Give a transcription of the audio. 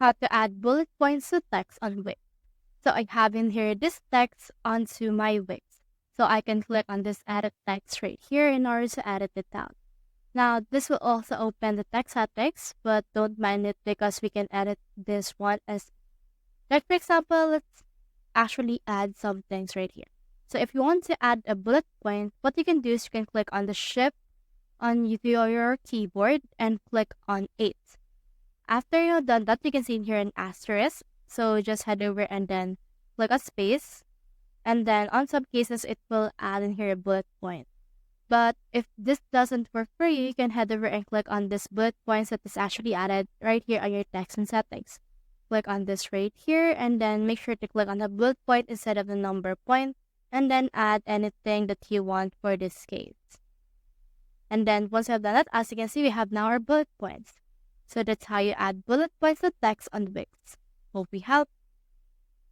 how to add bullet points to text on Wix. So I have in here this text onto my Wix. So I can click on this edit text right here in order to edit it down. Now this will also open the text settings, but don't mind it because we can edit this one as, like for example, let's actually add some things right here. So if you want to add a bullet point, what you can do is you can click on the shift on your keyboard and click on 8. After you've done that, you can see in here an asterisk. So just head over and then click a space. And then on some cases, it will add in here a bullet point. But if this doesn't work for you, you can head over and click on this bullet points that is actually added right here on your text and settings. Click on this right here and then make sure to click on the bullet point instead of the number point and then add anything that you want for this case. And then once you have done that, as you can see, we have now our bullet points. So that's how you add bullet points to text on Wix. Hope we helped.